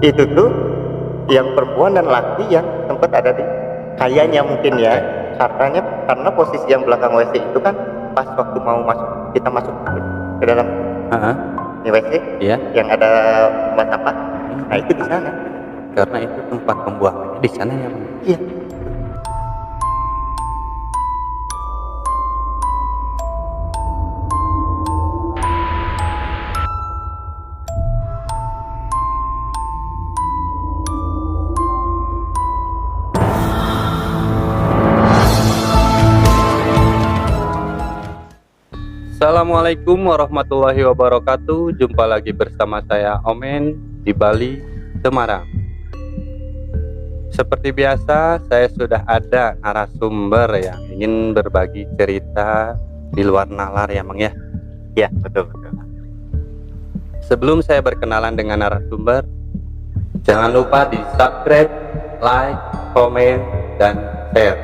Itu tuh yang perempuan dan laki yang sempat ada di, kayaknya mungkin ya, karena posisi yang belakang WC itu kan pas waktu mau masuk, kita masuk ke dalam Heeh. di WC Iya. yang ada tempat sampah. Nah itu di sana. Karena itu tempat pembuangannya di sana ya, Bang. Iya. Assalamualaikum warahmatullahi wabarakatuh. Jumpa lagi bersama saya Omen di Bali, Semarang. Seperti biasa, saya sudah ada narasumber yang ingin berbagi cerita di luar nalar ya, Bang ya. Iya, betul. Sebelum saya berkenalan dengan narasumber, jangan lupa di subscribe, like, komen, dan share.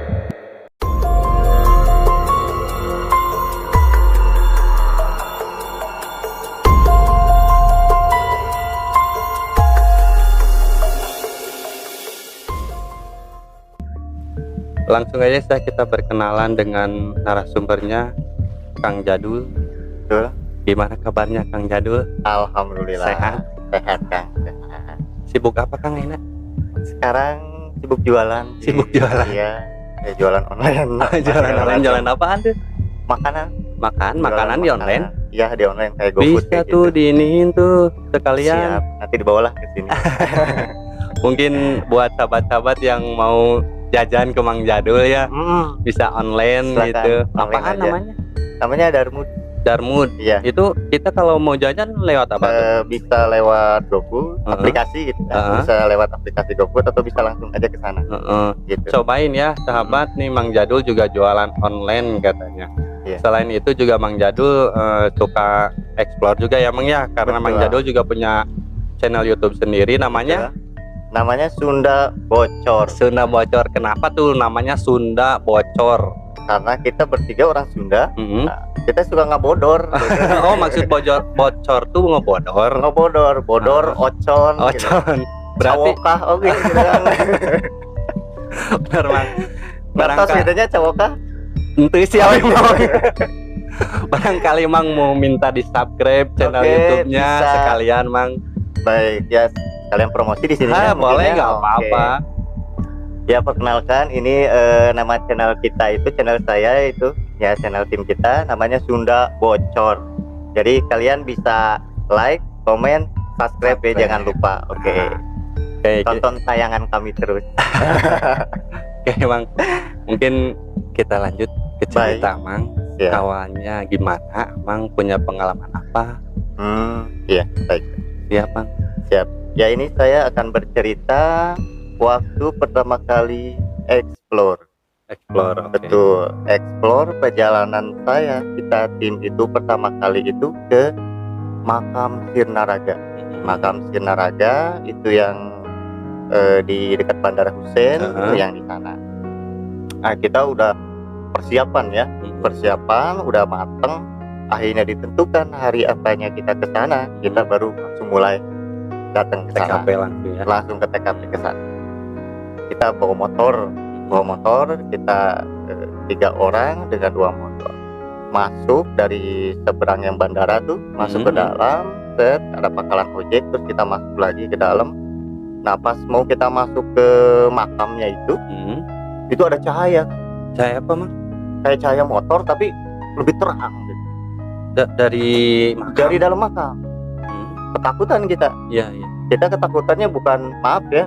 Langsung aja kita berkenalan dengan narasumbernya, Kang Jadul. Betul. Gimana kabarnya Kang Jadul? Alhamdulillah. Sehat? Sehat, Kang. Sehat. Sibuk apa Kang ini? Sekarang sibuk jualan. Sibuk jualan? Iya, ya, jualan online. Jualan online, jualan apaan tuh? Makanan. Makanan di online? Iya, di online kayak GoFood Bisa kayak tuh gitu. diiniin tuh sekalian. Siap, nanti dibawalah ke sini. Mungkin buat sahabat-sahabat yang mau jajan ke Mang Jadul ya, bisa online. Silakan, gitu. online Apaan aja. namanya? Namanya Darmud. Darmud. Iya. Itu kita kalau mau jajan lewat apa tuh? Bisa lewat GoFood, aplikasi gitu. Bisa lewat aplikasi GoFood atau bisa langsung aja ke sana. Gitu. Cobain ya sahabat, nih Mang Jadul juga jualan online katanya. Iya. Selain itu juga Mang Jadul suka explore juga ya Mang ya, karena Betul. Mang Jadul juga punya channel YouTube sendiri namanya Namanya Sunda Bocor. Sunda Bocor. Kenapa tuh namanya Sunda Bocor? Karena kita bertiga orang Sunda, Mm-hmm. kita suka ngebodor. Oh, maksud bocor tuh ngebodor. Bodor, ocon, gitu. Ocon. Berarti Cawokah, oke, gitu kan. benar Mang. Berarti bedanya cawokah? Itu siapa yang mau? Barangkali Mang mau minta di subscribe channel Oke, YouTube-nya bisa. sekalian Mang. Baik, ya kalian promosi di sini. Ah, ya, boleh, mungkin ya. nggak Oke. apa-apa. Ya, perkenalkan, ini nama channel kita itu, channel saya itu, ya channel tim kita namanya Sunda Bocor. Jadi kalian bisa like, komen, subscribe ya, jangan lupa. Oke. Oke, Tonton tayangan kami terus. oke Mang. Mungkin kita lanjut ke cerita Mang. Ya. Awalnya gimana? Mang punya pengalaman apa? Iya, baik. Siap Mang. Siap. Ya, ini saya akan bercerita waktu pertama kali explore. Explore. oke. Betul, explore perjalanan saya, kita tim itu pertama kali itu ke makam Sirnaraga. Makam Sirnaraga itu yang di dekat Bandara Hussein, itu yang di sana. Nah, kita udah persiapan udah mateng. Akhirnya ditentukan hari apanya kita ke sana, kita baru langsung mulai datang ke sana. TKP langsung ya. Langsung ke TKP ke sana. Kita bawa motor, kita 3 orang dengan 2 motor. Masuk dari seberang yang bandara tuh, masuk ke dalam, ada pangkalan ojek, terus kita masuk lagi ke dalam. Nah, pas mau kita masuk ke makamnya itu ada cahaya. Cahaya apa Mang? Kayak cahaya motor tapi lebih terang gitu. Dari makam? Dari dalam makam. Ketakutan kita. Iya. Kita ketakutannya bukan, maaf ya,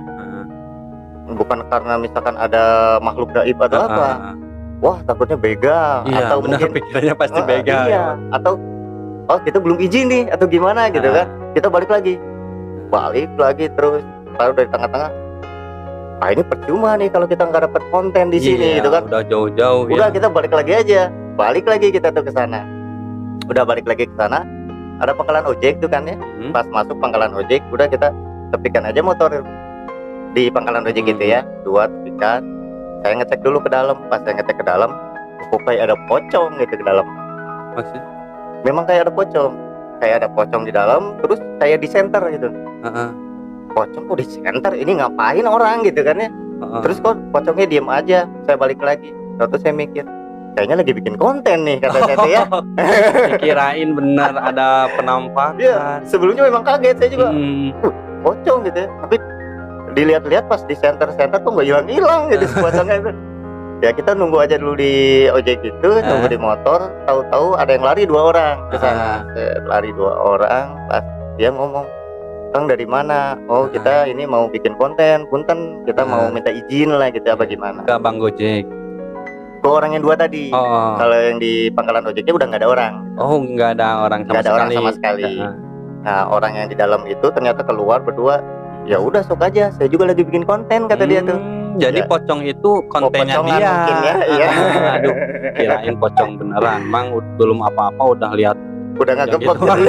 bukan karena misalkan ada makhluk gaib atau apa. Wah, takutnya begal, Iya, atau benar, mungkin pikirannya pasti begal. iya, atau oh kita belum izin nih atau gimana gitu kan. Kita balik lagi terus baru dari tengah-tengah. Nah, ini percuma nih kalau kita nggak dapat konten di sini gitu kan. Udah jauh-jauh Udah, ya. kita balik lagi aja. Balik lagi kita tuh ke sana. Udah balik lagi ke sana. Ada pangkalan ojek tuh kan ya. Pas masuk pangkalan ojek, udah kita tepikan aja motor di pangkalan ojek gitu ya. 2 tepikan. Saya ngecek dulu ke dalam. Pas saya ngecek ke dalam, kok kayak ada pocong gitu ke dalam. Maksud? Memang kayak ada pocong di dalam. Terus saya di center gitu. pocong kok di center, ini ngapain orang gitu kan ya. Terus kok pocongnya diem aja. Saya balik lagi, terus saya mikir kayaknya lagi bikin konten nih, kata saya tuh ya. Dikirain benar ada penampakan. Iya, sebelumnya memang kaget saya juga. Pocong gitu ya. Tapi dilihat-lihat pas di center-center tuh nggak hilang-hilang gitu pocongnya itu. Ya kita nunggu aja dulu di ojek gitu, nunggu di motor, tahu-tahu ada yang lari 2 orang ke sana. Lari 2 orang, pas dia ngomong, "Kang dari mana?" "Oh, kita ini mau bikin konten, punten, kita mau minta izin lah gitu apa gimana." Ke Bang Gojek. Ke orang yang 2 tadi. Kalau yang di pangkalan ojeknya udah nggak ada orang. Oh, nggak ada orang sama Nggak ada sekali. orang sama sekali. Nah, orang yang di dalam itu ternyata keluar berdua. Ya udah sok aja, saya juga lagi bikin konten, kata dia tuh. Jadi Ya. pocong itu kontennya Pocongan dia. mungkin ya, iya. Aduh, kirain pocong beneran. Mang belum apa-apa udah lihat Udah nggak yang gebok gitu. gitu.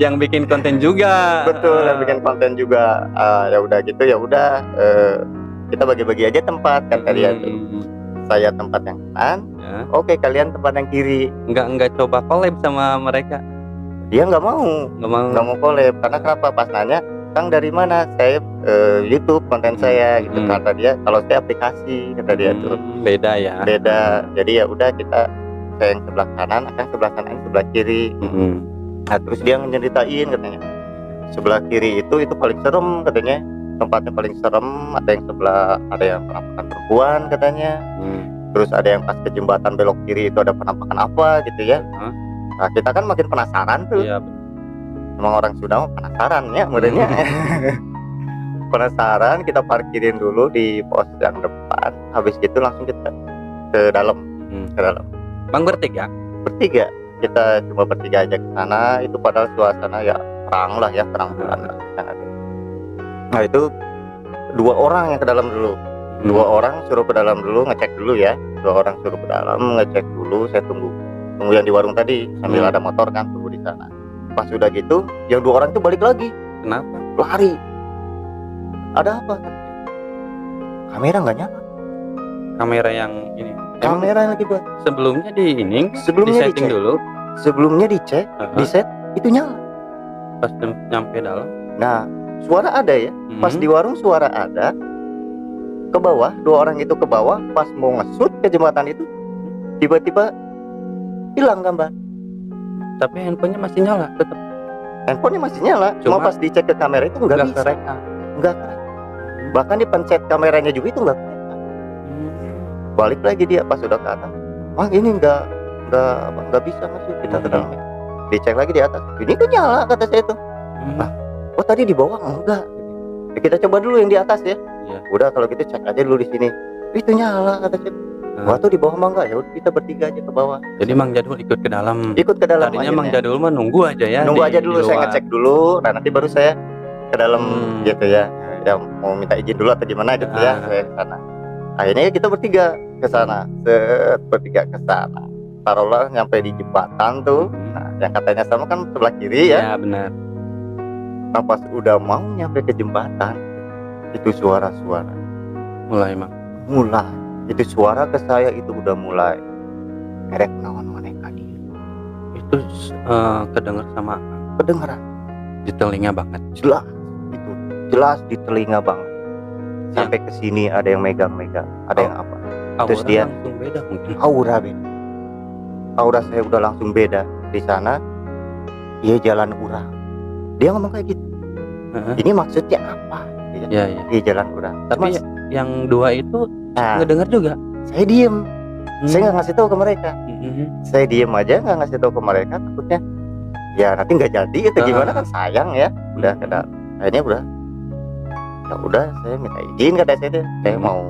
Yang bikin konten juga. Betul, yang bikin konten juga. Ya udah gitu, ya udah, kita bagi-bagi aja tempat, kata dia tuh. Saya tempat yang kanan, Ya. oke kalian tempat yang kiri. Enggak coba collab sama mereka. Dia nggak mau Nggak mau. collab. Karena kenapa? Pas nanya, "Kang dari mana?" "Saya YouTube konten saya," gitu. Kata dia, "Kalau saya aplikasi," kata dia tuh. Beda ya. Beda. Jadi ya udah kita, saya yang sebelah kanan, akan sebelah kanan, yang sebelah kiri. Nah, terus dia nyeritain katanya, sebelah kiri itu paling serem katanya, tempatnya paling serem. Ada yang sebelah, ada yang penampakan perempuan katanya. Terus ada yang pas ke jembatan belok kiri itu ada penampakan apa gitu ya. Nah, kita kan makin penasaran tuh. Iya. Emang orang Sunda mah penasaran ya modelnya. Penasaran, kita parkirin dulu di pos yang depan. Habis itu langsung kita ke dalam. Ke dalam. Bang bertiga? Bertiga. Kita cuma bertiga aja ke sana. Itu padahal suasana ya terang lah ya, terang bulan lah. Nah, itu 2 orang yang ke dalam dulu. 2 orang suruh ke dalam dulu, ngecek dulu ya. 2 orang suruh ke dalam, ngecek dulu. Saya tunggu yang di warung tadi sambil ada motor kan, tunggu di sana. Pas udah gitu, yang 2 orang itu balik lagi. Kenapa? Lari. Ada apa? Kamera nggak nyala. Kamera yang ini. Kamera yang lagi buat. Sebelumnya di ini, Sebelumnya di setting dicek. dulu. Sebelumnya dicek, di set itu nyala. Pas nyampe dalam. Nah, suara ada ya. Pas di warung suara ada. Ke bawah, 2 orang itu ke bawah. Pas mau ngesut ke jembatan itu, tiba-tiba hilang gambar. Tapi handphonenya masih nyala tetap. Handphonenya masih nyala, cuma pas dicek ke kamera itu nggak bisa. kerekam. Nggak kerekam. Bahkan dipencet kameranya juga itu nggak kerekam. Balik lagi dia pas sudah ke atas. "Wah, ini nggak bisa masuk kita ke dalamnya." Dicek lagi di atas. "Ini tuh nyala," kata saya tuh. "Oh, tadi di bawah enggak." Ya, kita coba dulu yang di atas ya. Iya. Udah kalau gitu cek aja dulu di sini. "Itu nyala," kata saya. "Wah, tuh di bawah mah enggak." Ya udah kita bertiga aja ke bawah. Jadi Mang Jadul ikut ke dalam. Ikut ke dalam. Tadinya akhirnya. Mang Jadul mah nunggu aja ya. Nunggu aja di dulu, saya luar. ngecek dulu. Nah, nanti baru saya ke dalam gitu ya. Ya mau minta izin dulu atau gimana gitu ya, saya ke sana. Akhirnya kita bertiga ke sana. Bertiga ke sana. Taruhlah nyampe di jembatan tuh. Nah, yang katanya sama kan sebelah kiri ya. Ya benar. Nah, pas udah mau nyampe ke jembatan, itu suara-suara Mulai Mang. mulai. Itu suara ke saya itu udah mulai. Erek naon maneka dia. Itu kedengar sama Kedengeran di telinga banget. jelas itu. Jelas di telinga banget. Sampai ke sini ada yang megang-megang, ada yang apa. Terus Aura dia langsung beda mungkin. aura beda. Aura saya udah langsung beda di sana. Iya, jalan urang. Dia ngomong kayak gitu. Ini maksudnya apa? Iya. Iya, jalan urang. Tapi Mas, yang 2 itu nah, ngedengar juga. saya diem. Saya nggak ngasih tahu ke mereka. Saya diem aja, nggak ngasih tahu ke mereka. Takutnya ya nanti nggak jadi atau gimana, kan sayang ya. Udah kena. Akhirnya udah. Ya udah, saya minta izin kata saya deh. Saya mau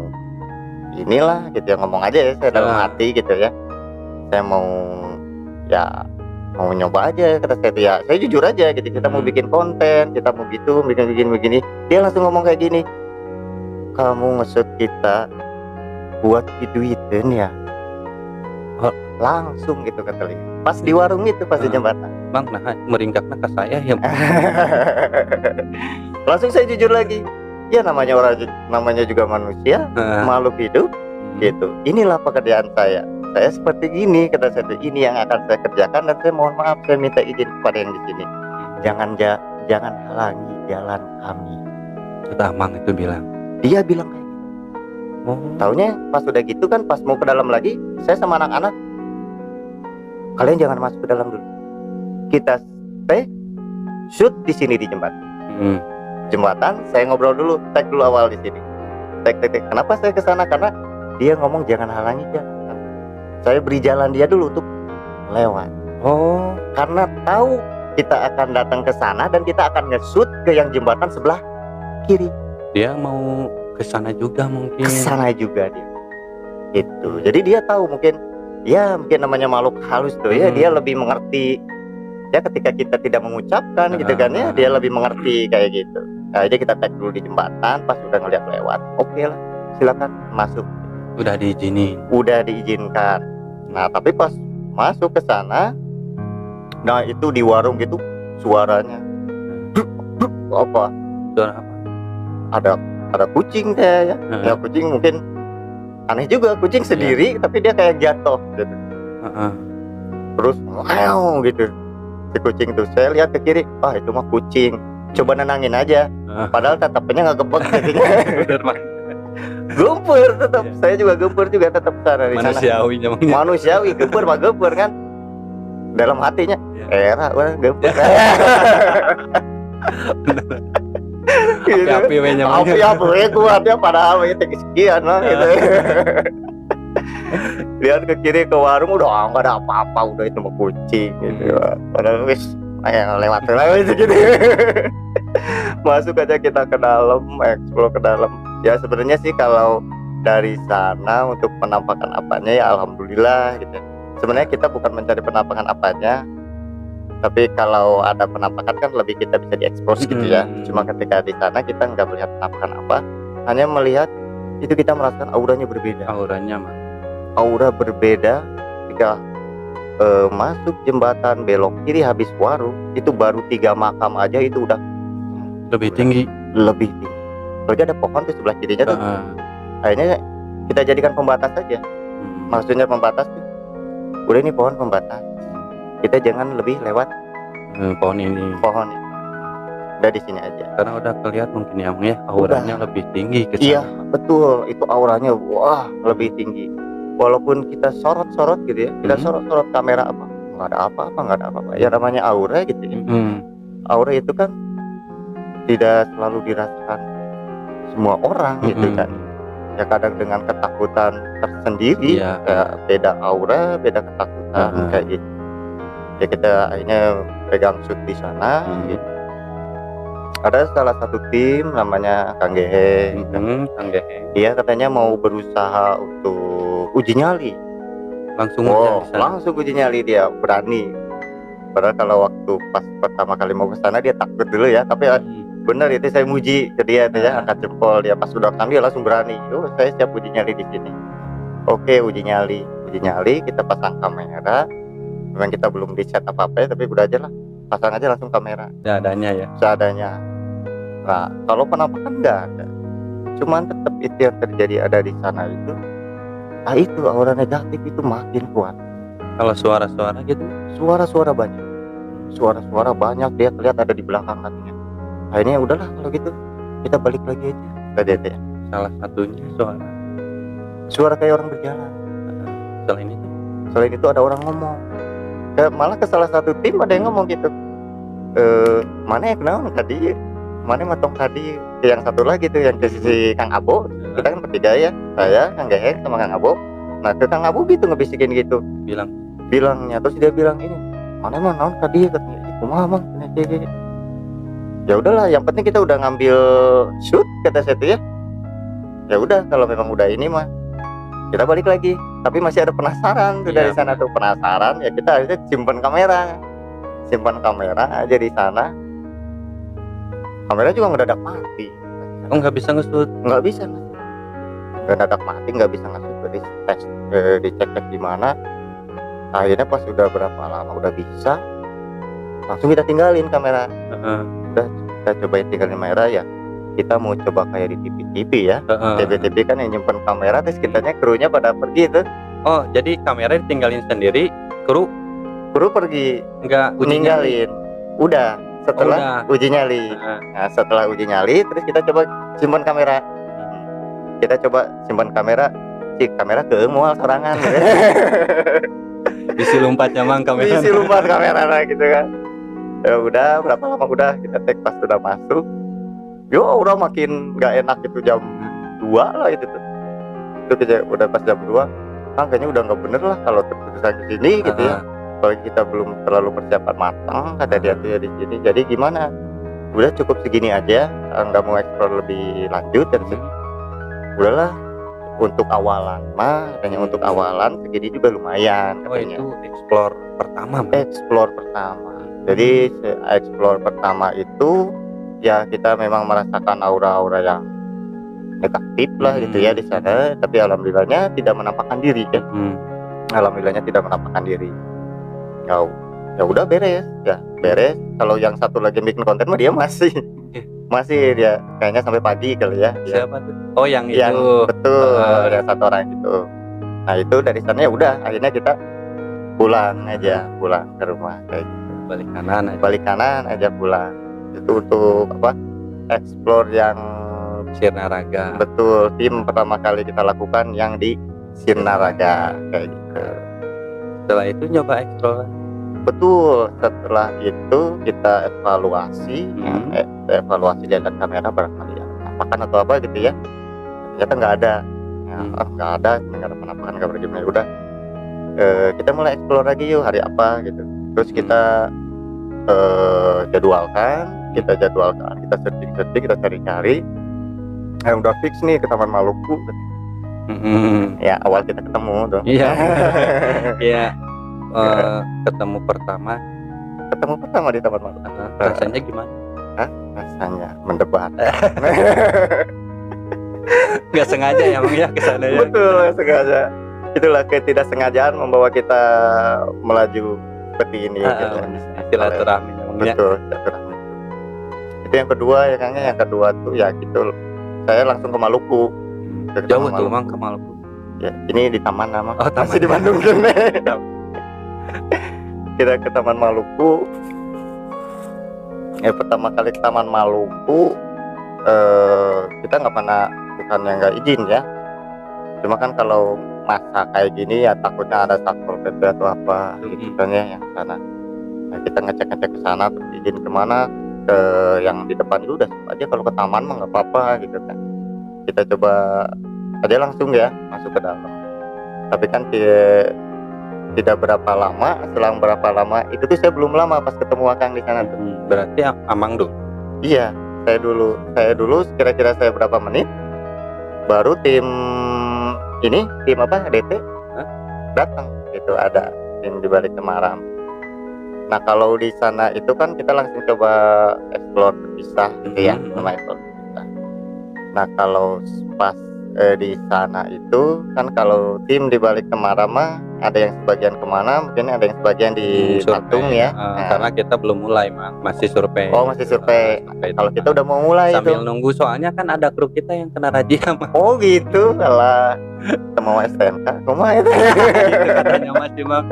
inilah gitu ya, ngomong aja ya, saya dalam hati gitu ya. Saya mau nyoba aja kata saya tuh ya. Saya jujur aja gitu. Kita mau bikin konten, kita mau gitu, bikin begini. Dia langsung ngomong kayak gini. "Kamu ngesut kita buat duitin ya?" Langsung gitu kata dia. Pas di warung itu, pas di jembatan. Bang, nah meringkaknya ke saya ya. Langsung saya jujur lagi. Ya namanya juga manusia, makhluk hidup gitu. Inilah pekerjaan saya. Saya seperti gini kata saya tuh. Ini yang akan saya kerjakan dan saya mohon maaf, saya minta izin kepada yang di sini. jangan halangi jalan kami. Kata Amang itu bilang. Dia bilang kayak gitu. Oh. Taunya pas udah gitu kan, pas mau ke dalam lagi, saya sama anak-anak, kalian jangan masuk ke dalam dulu. Kita stay, shoot di sini di jembatan. Jembatan, saya ngobrol dulu, tag dulu awal di sini. Tag. Kenapa saya ke sana? Karena dia ngomong jangan halangi jalan. Saya beri jalan dia dulu untuk lewat. Oh, Karena tahu kita akan datang ke sana dan kita akan nge-shoot ke yang jembatan sebelah kiri. dia mau ke sana juga mungkin. Ke sana juga dia. Itu. Jadi dia tahu mungkin namanya makhluk halus tuh ya, dia lebih mengerti. Ya ketika kita tidak mengucapkan gitu kan ya, dia lebih mengerti kayak gitu. Nah, jadi kita tag dulu di jembatan, pas udah ngeliat lewat, oke lah, silakan masuk. Udah diizinin. Udah diizinkan. Nah, tapi pas masuk ke sana, nah itu di warung gitu suaranya apa? Suara apa? Ada kucing kayak ya. Ya kucing mungkin aneh juga, kucing sendiri tapi dia kayak jatuh gitu. Terus wow gitu. Si kucing tuh saya lihat ke kiri, itu mah kucing. Coba nenangin aja. Padahal tetapnya nggak gebek jadinya. Bener mah. Gempur tetap. Saya juga gempur juga tetap sana di sana. Manusiawi namanya. Manusiawi gempur mah gempur kan. Dalam hatinya era orang gempur. Api-api we namanya. Api-api we kuatnya padahal we sekian lah gitu. Lihat ke kiri ke warung udah nggak ada apa-apa, udah itu mah kucing gitu. Padahal wis lewat gitu. Masuk aja kita ke dalam, explore ke dalam. Ya sebenarnya sih kalau dari sana untuk penampakan apanya ya alhamdulillah gitu. Sebenarnya kita bukan mencari penampakan apanya, tapi kalau ada penampakan kan lebih kita bisa diekspos gitu ya. Cuma ketika di sana kita nggak melihat penampakan apa, hanya melihat itu kita merasakan auranya berbeda. Auranya mah. Aura berbeda ketika masuk jembatan belok kiri habis warung itu baru 3 makam aja itu udah lebih tinggi. Berarti ada pohon tuh sebelah kirinya tuh. Akhirnya kita jadikan pembatas saja. Maksudnya pembatas tuh udah ini pohon pembatas. Kita jangan lebih lewat pohon ini. Udah di sini aja. Karena udah kelihatan mungkin ya, auranya lebih tinggi ke sana. Iya, betul. Itu auranya wah, lebih tinggi. Walaupun kita sorot-sorot gitu ya, kita sorot-sorot kamera apa, nggak ada apa-apa. Ya namanya aura gitu ya. Aura itu kan tidak selalu dirasakan semua orang gitu kan. Ya kadang dengan ketakutan tersendiri, ya beda aura, beda ketakutan kayak gitu. Ya kita akhirnya pegang shoot di sana. Gitu. Ada salah satu tim namanya Kang Gehe. Kang Gehe. Dia katanya mau berusaha untuk uji nyali. Langsung uji nyali dia, berani. Padahal kalau waktu pas pertama kali mau ke sana dia takut dulu ya, tapi benar itu saya muji ke dia itu ya, angkat jempol dia pas sudah sambil langsung berani. Saya siap uji nyali di sini. Oke, uji nyali kita pasang kamera. Memang kita belum di set apa-apa ya, tapi udah aja lah. Pasang aja langsung kamera. Seadanya. Nah, kalau penampakan enggak ada. Cuman tetap itu yang terjadi ada di sana itu. Nah, itu aura negatif itu makin kuat. Kalau suara-suara gitu? Suara-suara banyak. Suara-suara banyak, dia kelihatan ada di belakang katanya. Akhirnya udahlah kalau gitu. Kita balik lagi aja. Tadi ya. Salah satunya suara kayak orang berjalan. Selain itu ada orang ngomong. Malah ke salah satu tim ada yang ngomong gitu. Mana yang kenal tadi? Mana matong tadi? Yang satu lagi tuh yang ke sisi Kang Abo. Kita kan bertiga ya, saya, Kang Gehe, sama Kang Abo. Nah ke Kang Abo gitu ngebisikin gitu. Bilangnya terus dia bilang ini, mana emang naon tadi katanya. Kumaha Bang? Ya udahlah, yang penting kita udah ngambil shoot kata saya tuh ya. Ya udah kalau memang udah ini mah kita balik lagi. Tapi masih ada penasaran tuh dari sana tuh penasaran ya kita harusnya simpan kamera aja di sana. Kamera juga ngedadak mati. Nggak bisa nge-shoot? Nggak bisa. Ngedadak mati, nggak bisa nge-shoot. Dicek di mana. Akhirnya pas udah berapa lama udah bisa, langsung kita tinggalin kamera. Udah kita cobain tinggalin kamera ya. Kita mau coba kayak di TV ya. TV kan yang nyimpen kamera, terus kitanya krunya pada pergi tuh. Oh, jadi kamera ditinggalin sendiri, kru pergi, nggak ninggalin. Udah setelah uji nyali. Nah, setelah uji nyali terus kita coba simpan kamera. Kita coba simpan kamera, si kamera ke mual sorangan. Bisi lompatnya mang kamera. Bisi lompat kamera lah gitu kan. Ya udah berapa lama udah kita take pas sudah masuk. Yo udah makin nggak enak itu jam 2 lah itu tuh. Itu kita udah pas jam 2, kayaknya udah nggak bener lah kalau terus-terusan di sini gitu ya. Apalagi kita belum terlalu persiapan matang kata dia tuh ya di sini. Jadi gimana? Udah cukup segini aja, nggak mau eksplor lebih lanjut dan udahlah untuk awalan mah, katanya untuk awalan segini juga lumayan katanya. Itu explore pertama. Explore pertama. Jadi explore pertama itu ya kita memang merasakan aura-aura yang negatif lah gitu ya di sana. Tapi alhamdulillahnya tidak menampakkan diri ya. Alhamdulillahnya tidak menampakkan diri. Ya udah beres. Kalau yang satu lagi bikin konten mah dia masih dia kayaknya sampai pagi kali ya. Siapa tuh? Oh yang itu. Betul, yang satu orang itu. Nah itu dari sana ya udah akhirnya kita pulang ke rumah kayak gitu. Balik kanan aja pulang. Itu untuk apa? Explore yang Sirnaraga. Betul, tim pertama kali kita lakukan yang di Sirnaraga kayak gitu. Setelah itu nyoba explore. Betul, setelah itu kita evaluasi, evaluasi dengan kamera barangkali ya penampakan atau apa gitu ya. Ternyata nggak ada, nggak ada penampakan, nggak berguna. Udah, kita mulai explore lagi yuk hari apa gitu. Terus kita jadwalkan, kita searching, kita cari. Udah fix nih ke Taman Maluku. Ya awal kita ketemu dong. Iya. Iya. Ketemu pertama di Taman Maluku. Rasanya gimana? Rasanya mendebat. Gak sengaja ya Bang ya kesana ya. Betul, gak sengaja. Itulah ketidaksengajaan membawa kita melaju seperti ini. Gitu. Silaturahmi. Betul, silaturahmi. Itu yang kedua ya Kang. Yang kedua tuh ya gitu. Saya langsung ke Maluku. Jauh tuh Mang ke Maluku. Ya, ini di taman nama. Oh, taman. Masih di Bandung kan. Kita ke Taman Maluku. Pertama kali ke Taman Maluku kita bukan yang nggak izin ya. Cuma kan kalau masa kayak gini ya takutnya ada satpol pp atau apa gitu kan ya yang sana. Nah, kita ngecek ke sana terus izin kemana, ke yang di depan itu udah aja, kalau ke taman mah nggak apa-apa gitu kan. Kita coba aja langsung ya masuk ke dalam. Tapi kan tidak berapa lama, selang berapa lama itu tuh saya belum lama pas ketemu Akang di sana tuh. Berarti Amang dulu. Iya, saya dulu kira-kira saya berapa menit baru tim apa DT datang gitu, ada tim di balik Temaram. Nah kalau di sana itu kan kita langsung coba explore terpisah gitu ya, sama explore terpisah. Nah kalau pas di sana itu kan kalau tim di balik Temaram mah ada yang sebagian kemana, mungkin ada yang sebagian di Patung ya. Karena kita belum mulai masih survei. Oh masih survei. Kalau kita udah mau mulai sambil nunggu, soalnya kan ada kru kita yang kena razia Mang. Oh gitu, kalau mau STNK, kumaha itu? Itu katanya masih Mang.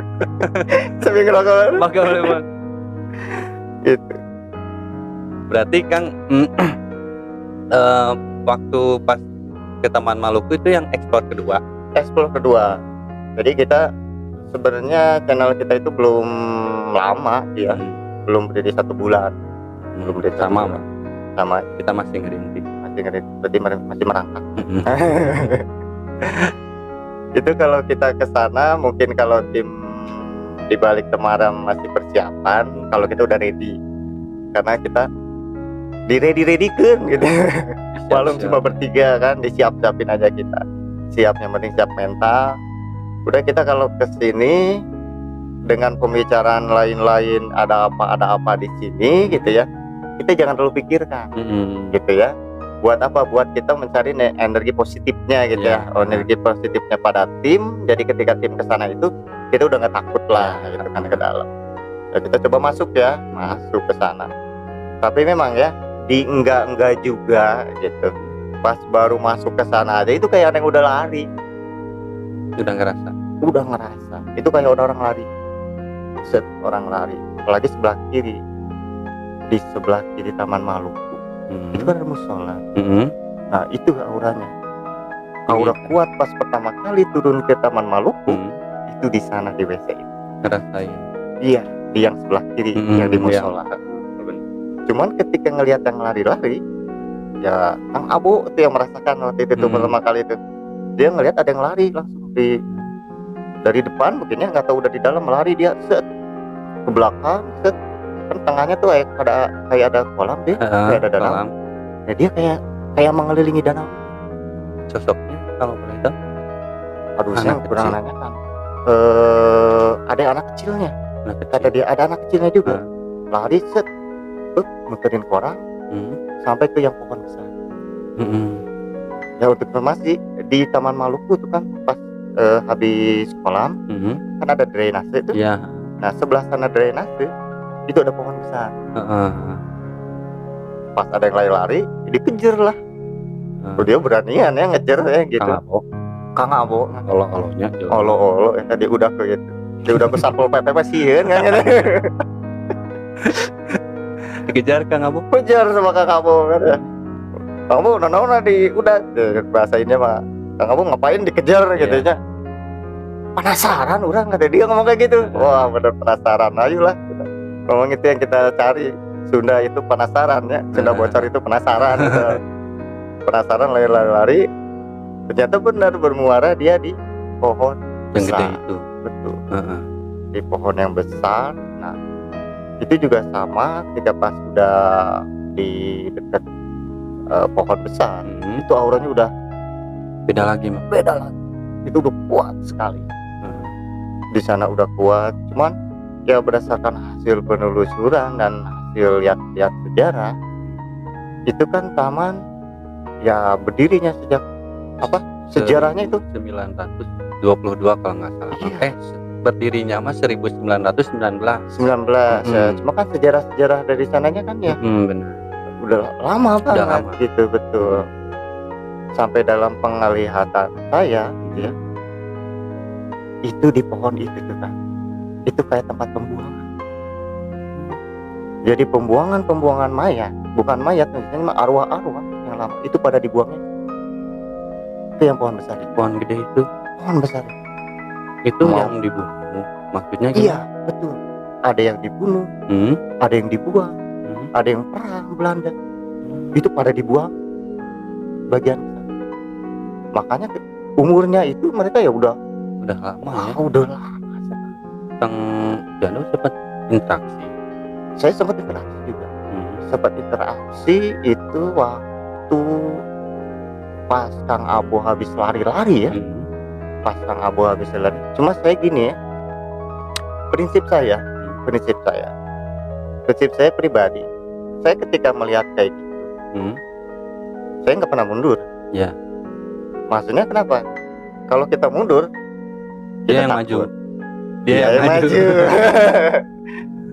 Sambil ngerokok. Maka boleh Mang. Gitu. Berarti Kang waktu pas ke Taman Maluku itu yang explore kedua. Jadi kita sebenarnya channel kita itu belum lama ya, belum berdiri 1 bulan. Belum berdiri sama kita masih ngerintis, berarti masih merangkak. Itu kalau kita ke sana mungkin kalau tim di balik Temaram masih persiapan, kalau kita udah ready. Karena kita di ready-kan gitu. Walaupun cuma bertiga kan, disiap-siapin aja kita. Siapnya penting siap mental. Udah kita kalau kesini dengan pembicaraan lain-lain ada apa di sini gitu ya, kita jangan terlalu pikirkan gitu ya. Buat apa? Buat kita mencari energi positifnya gitu ya, energi positifnya pada tim. Jadi ketika tim kesana itu kita udah nggak takut lah gitu kan ke dalam. Nah, kita coba masuk ke sana. Tapi memang ya di enggak juga gitu. Pas baru masuk ke sana aja itu kayak ada yang udah lari. Udah ngerasa itu kayak orang lari, orang lari, apalagi sebelah kiri di sebelah kiri Taman Maluku itu kan ada musola. Nah itu auranya, aura kuat pas pertama kali turun ke Taman Maluku itu di sana di WC itu. Ngerasain. Iya, di yang sebelah kiri yang di musola. Cuman ketika ngelihat yang lari-lari, ya Kang Abo itu yang merasakan waktu itu tuh pertama kali itu. Dia ngelihat ada yang lari langsung dari depan, begini nggak tahu udah di dalam, lari dia set ke belakang, set kan tengahnya tuh kayak ada kolam deh, kayak ada danau. Ya dia kayak mengelilingi danau. Sosoknya kalau boleh tahu? Aduh, saya kurang nanya kan. Ada anak kecilnya. Kata dia ada anak kecilnya juga. Lari set, muterin koran sampai ke yang pohon besar. Ya untuk informasi di Taman Maluku tuh kan pas habis kolam kan ada drainase itu. Nah sebelah sana drainase itu ada pohon besar. Pas ada yang lari-lari dikejar lah. Dia beranian ya ngejar ya gitu. Kang Abo olo ya tadi udah ke gitu. Dia udah ke Satpol PP sieun kan. Dikejar Kang Abo. Kejar sama Kang Abo kan ya. Kang Abo nona di udah bahasa ini mah Kang Abo ngapain dikejar gitu nya. Penasaran orang kata dia ngomong kayak gitu. Wah bener penasaran, ayolah ngomong itu yang kita cari. Sunda itu penasaran ya, Sunda bocor itu penasaran gitu. Penasaran lari-lari, ternyata benar bermuara dia di pohon yang besar. Gede itu. Betul. Di pohon yang besar. Nah itu juga sama ketika pas udah di dekat pohon besar, itu auranya udah beda lagi, Mak. Beda lagi. Itu udah kuat sekali. Di sana udah kuat, cuman ya berdasarkan hasil penelusuran dan hasil lihat-lihat sejarah, itu kan taman ya berdirinya sejak apa? Sejarahnya itu 922 kalau nggak salah. Iya. Berdirinya mah 1919. Ya. Cuma kan sejarah-sejarah dari sananya kan ya benar. Udah lama banget gitu, betul. Sampai dalam penglihatan saya gitu ya, itu di pohon itu tuh kan, itu kayak tempat pembuangan. Jadi pembuangan mayat, bukan mayat, misalnya arwah-arwah yang lama itu pada dibuangnya. Itu yang pohon besar itu. Pohon gede itu. Pohon besar itu yang dibunuh. Maksudnya gimana? Iya, betul. Ada yang dibunuh, ada yang dibuang, ada yang perang Belanda. Itu pada dibuang bagian besar. Makanya umurnya itu mereka ya udah lama ya. Udah lama. Kang Jano sempat interaksi. Saya sempat interaksi juga. Sempat interaksi itu waktu pas Kang Abo habis lari-lari ya. Pas Kang Abo habis lari. Cuma saya gini ya. Prinsip saya pribadi. Saya ketika melihat kayak gitu, saya nggak pernah mundur. Ya. Maksudnya kenapa? Kalau kita mundur, dia yang maju. Dia yang maju.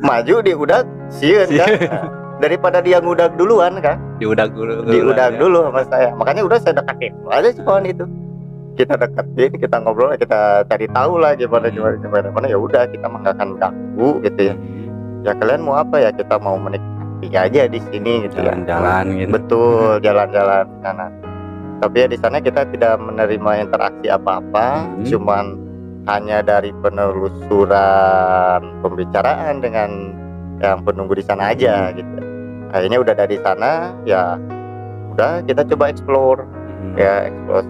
Maju dia udah sieun kan. Daripada dia ngudag duluan kan. Diudag dulu sama saya. Makanya udah saya deketin aja sih pohon itu. Kita deketin, kita ngobrol, kita cari tahu lah gimana. Ya udah kita mah nggak akan ganggu gitu ya. Ya kalian mau apa ya? Kita mau menikmati aja di sini gitu. Jalan-jalan gitu. Betul, jalan-jalan di sana. Tapi ya di sana kita tidak menerima interaksi apa-apa, cuman hanya dari penelusuran pembicaraan dengan yang penunggu di sana aja gitu. Akhirnya udah dari sana ya udah kita coba explore ya, explore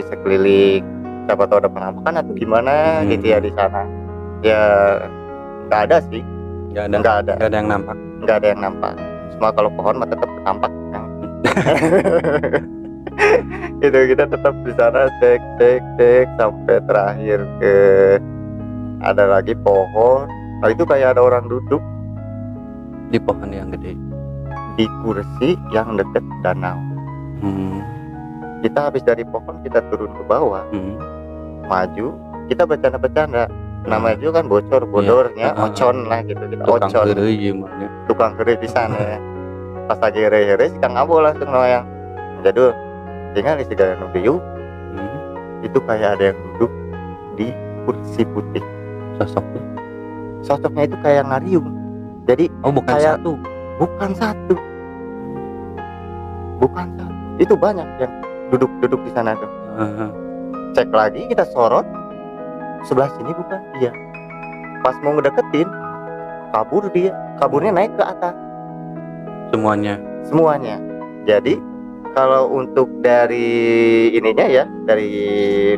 sekeliling. Siapa tahu ada penampakan atau gimana gitu ya di sana. Ya nggak ada sih. Nggak ada yang nampak. Nggak ada yang nampak. Semua kalau pohon mah tetap tampak. Itu kita tetap di sana cek sampai terakhir ke ada lagi pohon. Nah itu kayak ada orang duduk di pohon yang gede, di kursi yang deket danau. Kita habis dari pohon kita turun ke bawah, maju, kita bercanda-bercanda. Namanya juga kan bocor, bodornya, ocon lah gitu. Kita ocon. Tukang keri di sana. Pas lagi re-re si Kang Abo langsung noyang. Jadul, tinggal di segala nudiu. Itu kayak ada yang duduk di kursi putih. Sosoknya itu kayak ngariung. Jadi bukan kayak, satu. bukan satu, itu banyak yang duduk di sana tuh. Cek lagi, kita sorot sebelah sini bukan dia. Pas mau ngedeketin, kaburnya naik ke atas semuanya. Jadi kalau untuk dari ininya ya, dari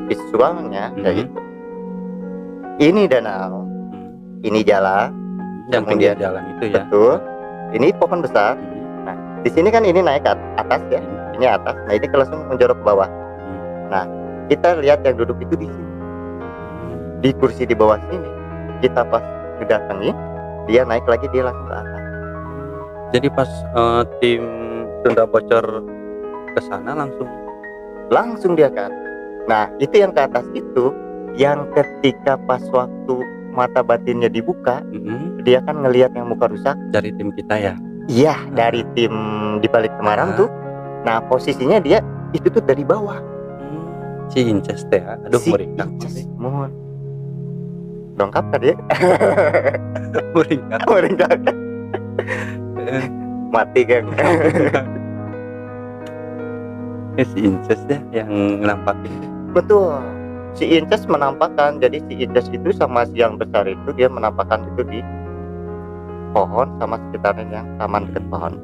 visualnya kayak gitu, ini danau, ini jalan, yang pinggir jalan itu ya, betul, ini pohon besar. Nah di sini kan ini naik ke atas ya, ini atas, nah ini langsung menjorok ke bawah. Nah kita lihat yang duduk itu di sini, di kursi di bawah sini. Kita pas ngedatangi, dia naik lagi, dia langsung ke atas. Jadi pas tim Sunda Bocor ke sana langsung dia ke atas. Nah itu yang ke atas itu, yang ketika pas waktu mata batinnya dibuka, dia kan ngelihat yang muka rusak dari tim kita ya. Iya, dari tim di balik Semarang tuh. Nah posisinya dia itu tuh dari bawah. Si Inces teh, aduh meringkat. Mohon dongkap tadi ya. meringkat. Mati kan. Si Inces deh yang nampakin. Betul, si Inces menampakkan. Jadi si Inces itu sama si yang besar itu, dia menampakkan itu di pohon sama sekitarnya yang taman dekat pohon.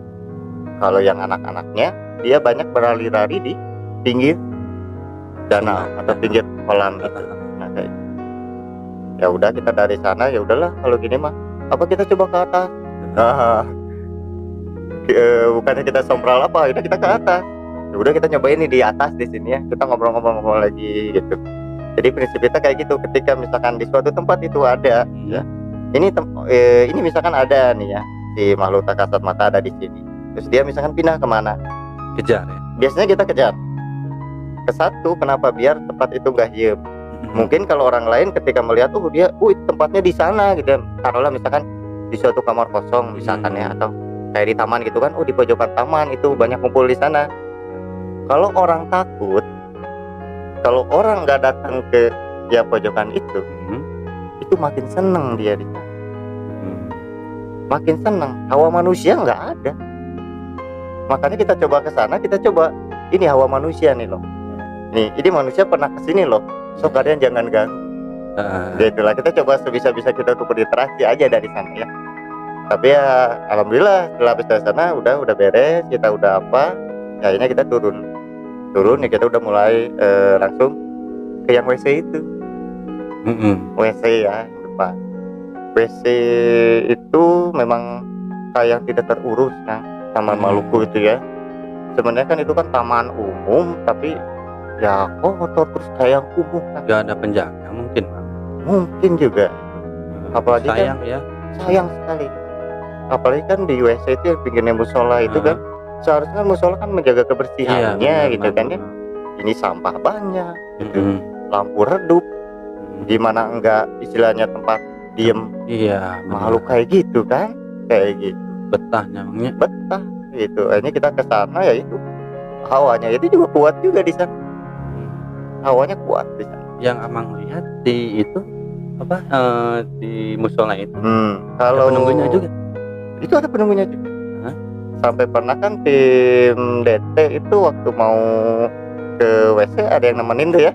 Kalau yang anak-anaknya, dia banyak berlari-lari di pinggir danau atau pinggir kolam gitu. Nah kayak gitu. Ya udah, kita dari sana, ya udahlah kalau gini mah apa kita coba ke atas. Bukannya kita sombral apa, kita ke atas. Ya udah kita nyobain nih di atas di sini ya, kita ngobrol-ngobrol lagi gitu. Jadi prinsip kita kayak gitu, ketika misalkan di suatu tempat itu ada ya, ini misalkan ada nih ya, si makhluk tak kasat mata ada di sini, terus dia misalkan pindah kemana, kejar ya, biasanya kita kejar ke satu. Kenapa? Biar tempat itu nggak diem. Mungkin kalau orang lain ketika melihat dia tempatnya di sana gitu, taruhlah misalkan di suatu kamar kosong misalkan ya, atau kayak di taman gitu kan, di pojokan taman itu banyak kumpul di sana. Kalau orang takut, kalau orang nggak datang ke ya pojokan itu makin seneng dia di sana. Makin seneng, hawa manusia nggak ada. Makanya kita coba ke sana, kita coba ini hawa manusia nih loh. Nih, ini manusia pernah kesini loh. So kalian jangan ganggu. Itulah, kita coba sebisa-bisa kita untuk berinteraksi aja dari sana ya. Tapi ya alhamdulillah setelah habis dari sana udah beres, kita udah apa, ya akhirnya kita turun ya, kita udah mulai langsung ke yang WC itu. WC ya depan. WC itu memang kayak tidak terurus kan, Taman Maluku itu ya. Sebenarnya kan itu kan taman umum, tapi ya kotor terus kayak kumuh kan. Gak ada penjaga mungkin juga. Apalagi sayang kan, ya, sayang sekali. Apalagi kan di WC itu yang pinggirnya musola itu kan, seharusnya musola kan menjaga kebersihannya gitu kan ya. Ini sampah banyak gitu. Lampu redup, gimana enggak istilahnya tempat diem. Iya, makhluk kayak gitu kan, kayak gitu. Betah namanya. Betah gitu. Akhirnya kita ke sana ya, itu hawanya itu juga kuat juga di sana. Hawanya kuat di sana. Yang Amang lihat di itu apa, di musola itu kalau ada penunggunya juga. Itu ada penunggunya juga. Sampai pernah kan tim DT itu waktu mau ke WC ada yang nemenin tuh ya.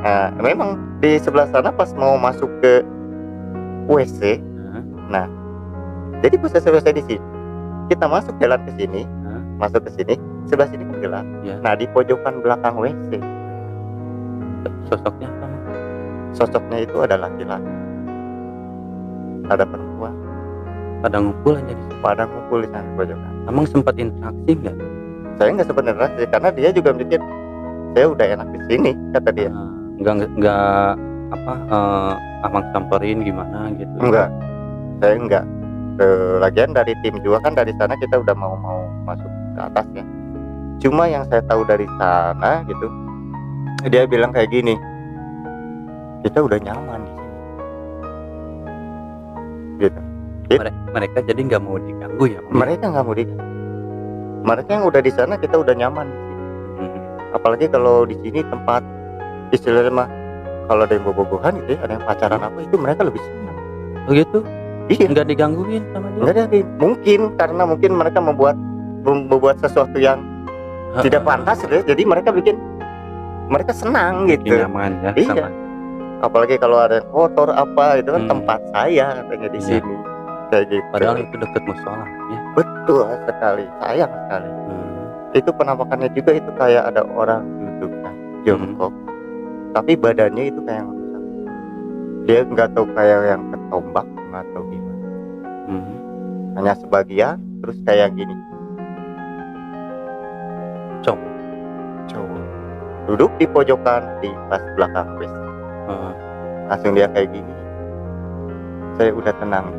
Nah memang di sebelah sana pas mau masuk ke WC, nah jadi pas WC di sini kita masuk jalan ke sini, masuk ke sini, sebelah sini kan gelap. Nah di pojokan belakang WC sosoknya apa? Sosoknya itu ada laki-laki, ada perempuan, pada ngumpul aja di sana pojokan. Amang sempat interaksi nggak? Saya nggak sempat interaksi karena dia juga mikir saya udah enak di sini, kata dia. Nggak apa, Amang samperin gimana gitu? Enggak, saya enggak. Lagian dari tim juga kan, dari sana kita udah mau masuk ke atas ya. Cuma yang saya tahu dari sana gitu, dia bilang kayak gini, kita udah nyaman di sini gitu. Mereka jadi nggak mau diganggu ya? Mereka nggak mau diganggu. Mereka yang udah di sana, kita udah nyaman di sini. Apalagi kalau di sini tempat istilahnya mah, kalau ada yang bobogohan gitu ya, ada yang pacaran apa, itu mereka lebih senang. Begitu? Iya, nggak digangguin sama dia. nggak ada. Mungkin karena mereka membuat sesuatu yang tidak pantas ya, jadi mereka senang gitu. Nyaman ya. Iya. Sama. Apalagi kalau ada yang kotor apa itu kan tempat saya katanya di Iya. sini kayak gitu. Padahal itu deket musola ya. Betul sekali, sayang sekali. Itu penampakannya juga itu kayak ada orang duduk kan, jongkok, tapi badannya itu kayak yang rusak. Dia nggak tahu kayak yang ketombak atau gimana. Hanya sebagian, terus kayak gini. Cowok duduk di pojokan di pas belakang bus. Langsung dia kayak gini. Saya udah tenang.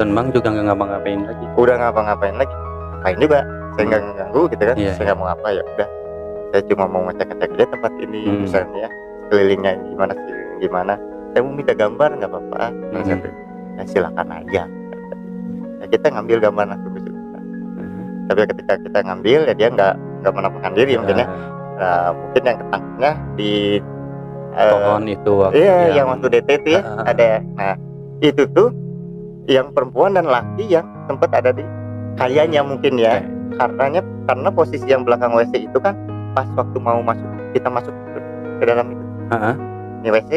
Dan Bang juga nggak ngapa-ngapain lagi. Udah ngapa-ngapain lagi? Ngapain juga? Saya nggak ngeganggu gitu kan? Iya, Saya nggak mau apa ya udah. Saya cuma mau ngecek-ngecek aja tempat ini, misalnya ya, sekelilingnya ini gimana, sekeliling gimana. Saya mau minta gambar nggak apa-apa. Ya, silakan aja. Ya, kita ngambil gambar langsung. Tapi ketika kita ngambil ya dia nggak menampakkan diri mungkin ya. Nah, mungkin yang ketangkepnya di pohon itu iya yang waktu DT itu ya ada. Nah itu tuh yang perempuan dan laki yang sempat ada di kayaknya mungkin ya karena posisi yang belakang WC itu kan pas waktu mau kita masuk ke dalam itu ini WC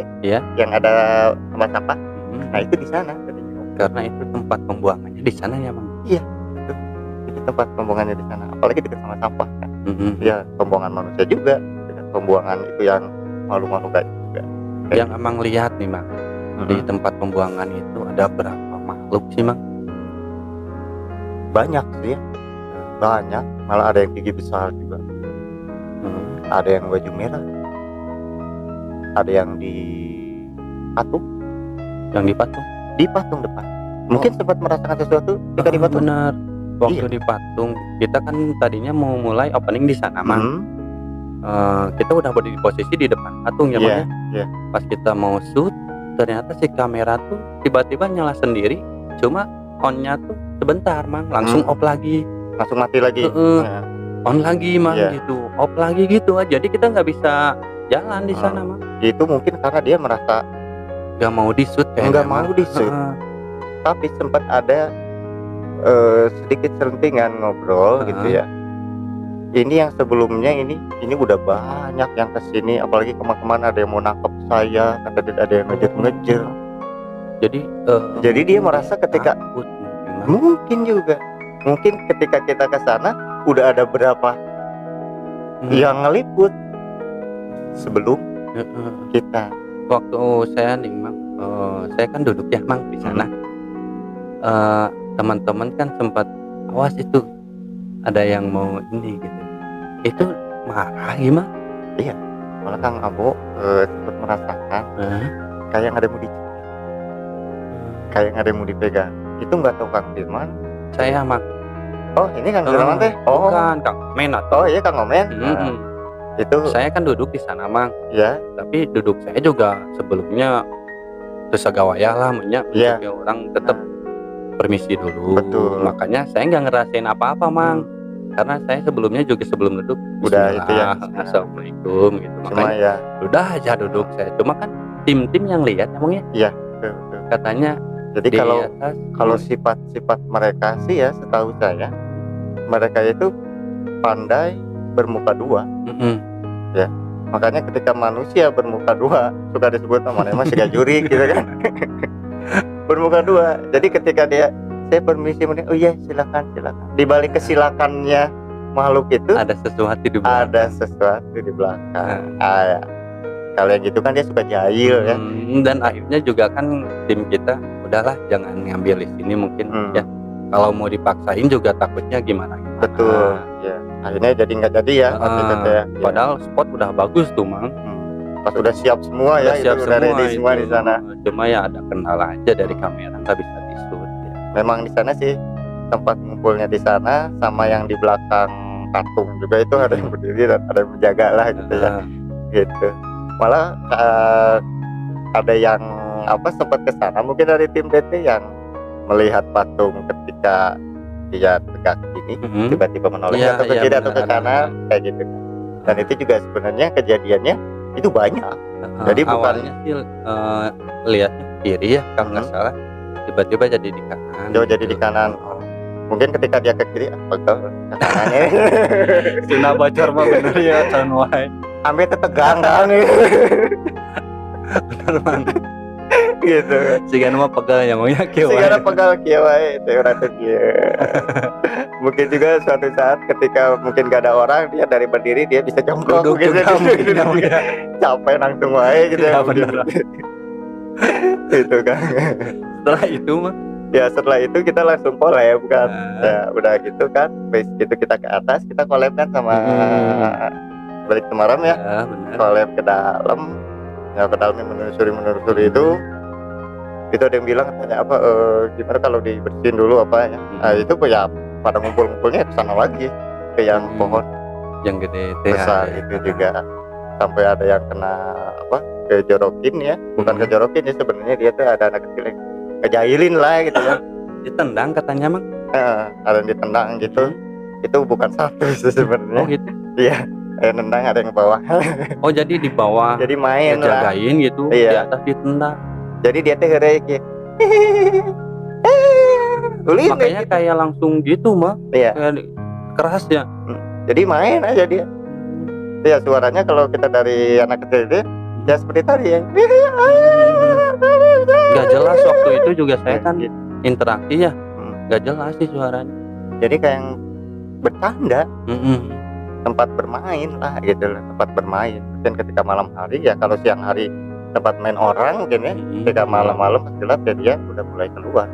yang ada tempat sampah. Nah itu di sana karena itu tempat pembuangannya di sana ya Bang. Iya itu tempat pembuangannya di sana, apalagi dekat sama sampah kan. Ya pembuangan manusia juga, pembuangan itu yang malu-malu kayak juga. Yang emang lihat nih Bang, di tempat pembuangan itu ada berapa makhluk sih Bang? Banyak sih ya, banyak, malah ada yang gigi besar juga. Ada yang baju merah, ada yang di patung depan. Mungkin sempat merasakan sesuatu ketika di patung. Benar. Waktu di patung kita kan tadinya mau mulai opening di sana Bang. Kita udah berdiri posisi di depan patung ya Bang ya. Pas kita mau shoot ternyata si kamera tuh tiba-tiba nyala sendiri, cuma onnya tuh sebentar Mang, langsung off lagi, langsung mati lagi. On lagi Mang gitu, off lagi gitu aja. Jadi kita nggak bisa jalan di sana Mang. Itu mungkin karena dia merasa nggak mau di shoot nggak mau di shoot. Tapi sempat ada sedikit selentingan ngobrol gitu ya. Ini yang sebelumnya ini udah banyak yang kesini, apalagi kemana-kemana ada yang mau nangkep saya, ada yang ngejar-ngejar. Jadi dia merasa ketika takut, mungkin ketika kita ke sana udah ada berapa yang ngeliput sebelum kita. Waktu saya nih Mang, saya kan duduk ya Mang di sana. Teman-teman kan sempat awas itu ada yang mau ini gitu, itu marah gimana? Iya, malah Kang Abo sempat merasakan kayak ada yang mau dicek, kayak ada yang mau dipegang. Itu nggak tahu Kang Firman. Saya Mang. Oh ini Kang Firman teh? Oh bukan Kang Omen atau? Oh iya Kang Omen. Itu saya kan duduk di sana Mang. Ya. Tapi duduk saya juga sebelumnya tersagawaya lah, orang tetap permisi dulu. Betul. Makanya saya nggak ngerasain apa-apa Mang, karena saya sebelumnya juga sebelum duduk udah itu ya assalamualaikum gitu. Cuma ya udah aja duduk saya. Cuma kan tim-tim yang lihat emangnya. Iya betul. Katanya jadi kalau sifat mereka sih ya setahu saya mereka itu pandai bermuka dua. Ya makanya ketika manusia bermuka dua suka disebut namanya masih jurik gitu kan. Bermuka dua. Jadi ketika saya permisi, oh iya silakan. Di balik kesilakannya makhluk itu ada sesuatu di belakang. Ya. Kalau yang gitu kan dia suka jahil ya. Dan akhirnya juga kan tim kita udahlah jangan ngambil di sini mungkin ya. Kalau mau dipaksain juga takutnya gimana. Betul. Ya. Akhirnya jadi nggak jadi ya. Padahal spot udah bagus tuh Mang. Pas udah siap semua ya, udah ready semua di sana. Cuma ya ada kendala aja dari kamera nggak bisa di-shoot ya. Memang di sana sih tempat ngumpulnya di sana sama yang di belakang patung juga itu ada yang berdiri dan ada yang menjaga lah gitu ya. Gitu. Malah ada yang sempat ke sana mungkin dari tim DT yang melihat patung ketika dia tegak gini tiba-tiba menoleh atau ke kiri atau ke kanan kayak gitu. Dan itu juga sebenarnya kejadiannya itu banyak. Jadi awalnya sih lihatnya kiri ya kalau nggak salah, tiba-tiba jadi di kanan. Jauh jadi di kanan. Mungkin ketika dia ke kiri pegel ke kanannya. Cina bocor mah bener ya can wae. Ambil tetegang kan. Bener man. Gitu. Siga mah pegel nya maunya kieu wae. Sigana pegel kieu wae teh urang teh kieu. Mungkin juga suatu saat ketika mungkin gak ada orang, dia dari berdiri dia bisa jongkok Duduk gitu. juga mungkin ya. Capek langsung wae gitu Ya, mungkin. bener. Gitu kan. Setelah itu mah Ya setelah itu kita langsung collab kan. Nah. Ya udah gitu kan. Base gitu kita ke atas, kita collab kan sama Balik Temaram ya. ya benar. Collab ke dalam. Ya ke dalamnya menelusuri itu. Itu ada yang bilang katanya apa gimana kalau dibersihin dulu apa ya. Nah itu ya pada ngumpul-ngumpulnya ke sana lagi ke yang pohon yang gede teh. besar itu juga. Sampai ada yang kena apa? Kejorokin ya. Bukan kejorokin ya sebenarnya dia tuh ada anak kecil yang kejailin lah gitu ya. Ditendang katanya mang. Ada yang ditendang gitu. Itu bukan satu sih sebenarnya. Oh gitu. Iya, ada yang nendang, ada yang ke bawah. Oh jadi di bawah Jadi main lah. jagain gitu, Iya. di atas ditendang. Jadi dia teh heureuy gitu. Ulin Makanya gitu. kayak langsung gitu mah. Iya. Kayak keras ya. Jadi main aja dia. Ya suaranya kalau kita dari anak kecil itu ya seperti tadi ya. Gak jelas waktu itu juga saya kan Gitu. interaksi ya. Gak jelas sih suaranya. Jadi kayak yang bercanda, Mm-mm. tempat bermain lah gitu lah, tempat bermain. Mungkin ketika malam hari ya, kalau siang hari tempat main orang mungkin ya. Ketika malam-malam gelap ya dia udah mulai keluar.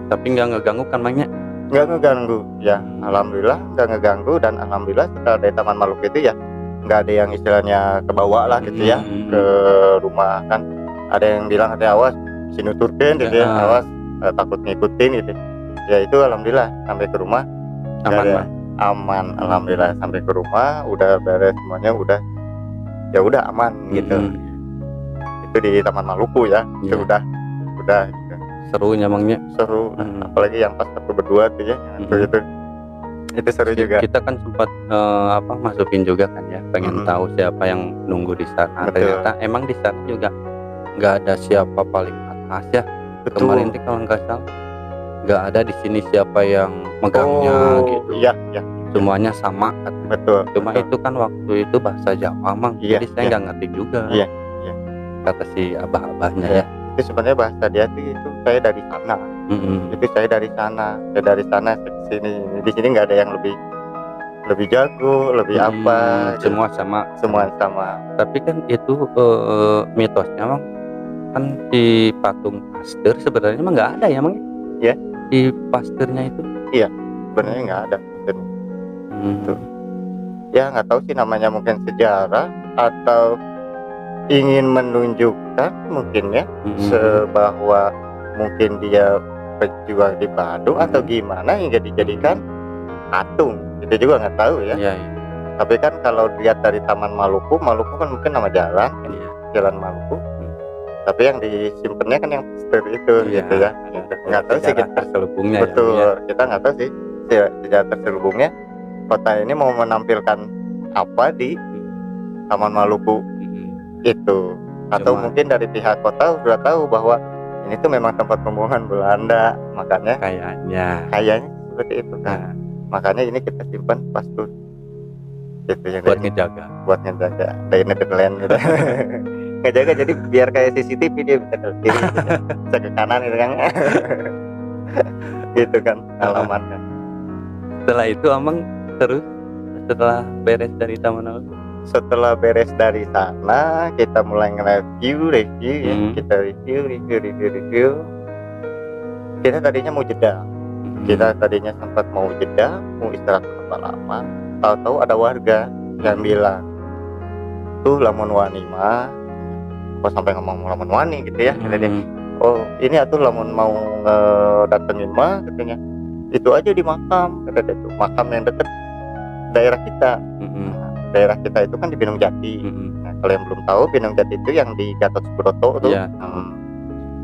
Tapi nggak ngeganggu kan maknya. Nggak ngeganggu ya, alhamdulillah nggak ngeganggu. Dan alhamdulillah setelah dari Taman Maluku itu ya nggak ada yang istilahnya kebawa lah gitu ya ke rumah kan. Ada yang bilang katanya awas sini turun gitu ya, awas takut ngikutin gitu ya. Itu alhamdulillah sampai ke rumah Aman ada- Bang. aman, alhamdulillah sampai ke rumah udah beres semuanya, udah ya udah aman gitu. Itu di Taman Maluku ya, itu Iya. udah gitu. Seru nyamangnya. Seru, apalagi yang pas satu berdua tuh ya, itu seru juga. Kita kan sempat masukin juga kan ya, pengen tahu siapa yang nunggu di sana. Betul. Ternyata emang di sana juga nggak ada siapa paling atas ya. Kemarin tuh kalau nggak salah nggak ada di sini siapa yang megangnya gitu. Iya, Semuanya sama kan. betul. Cuma betul. itu kan waktu itu bahasa Jawa mang. Iya, Jadi saya iya. nggak ngerti juga. Iya. Kata si abah-abahnya Iya. ya. Itu sebenarnya bahasa dia tuh itu saya dari sana. Itu saya dari sana ke sini. Di sini nggak ada yang lebih jago, lebih apa. gitu. Semua sama. Semua sama. Tapi kan itu mitosnya mang, kan di patung Pasteur sebenarnya emang nggak ada ya mang? Ya. Di Pasteurnya itu. Sebenarnya nggak ada. Tuh. Ya nggak tahu sih namanya, mungkin sejarah atau ingin menunjukkan mungkin ya bahwa mungkin dia pejuang di Bandung atau gimana hingga dijadikan patung. Kita juga nggak tahu ya. Iya. Tapi kan kalau lihat dari Taman Maluku kan mungkin nama jalan, Iya. Jalan Maluku. Tapi yang disimpannya kan yang Pasteur itu Iya. gitu ya. Nggak tahu sih Sejarah kita. terselubungnya Betul, ya. kita nggak tahu sih sejarah terselubungnya kota ini mau menampilkan apa di Taman Maluku itu, atau Cuma- mungkin dari pihak kota sudah tahu bahwa ini tuh memang tempat pembuangan Belanda, makanya Kayaknya seperti itu kan. Makanya ini kita simpan Pasteur itu yang buat dari- ngejaga. buat ngejaga dari Netherlands gitu. Ngejaga jadi biar kayak CCTV dia bisa ke kiri gitu kan. Bisa ke kanan gitu kan. Gitu kan alamatnya. Setelah itu amang terus setelah beres dari Taman Maluku. Setelah beres dari sana kita mulai nge-review ya. Kita review. Kita tadinya mau jeda, kita tadinya sempat mau jeda, mau istirahat berapa lama. Tahu-tahu ada warga yang bilang tuh lamun wani mah, kok sampai ngomong lamun wani gitu ya. Kata dia, oh ini atuh lamun mau ngedatengin mah katanya itu aja di makam, kata dia tuh makam yang deket daerah kita. Daerah kita itu kan di Binung Jati. Nah, kalau yang belum tahu, Binung Jati itu yang di Gatot Subroto tuh. Iya.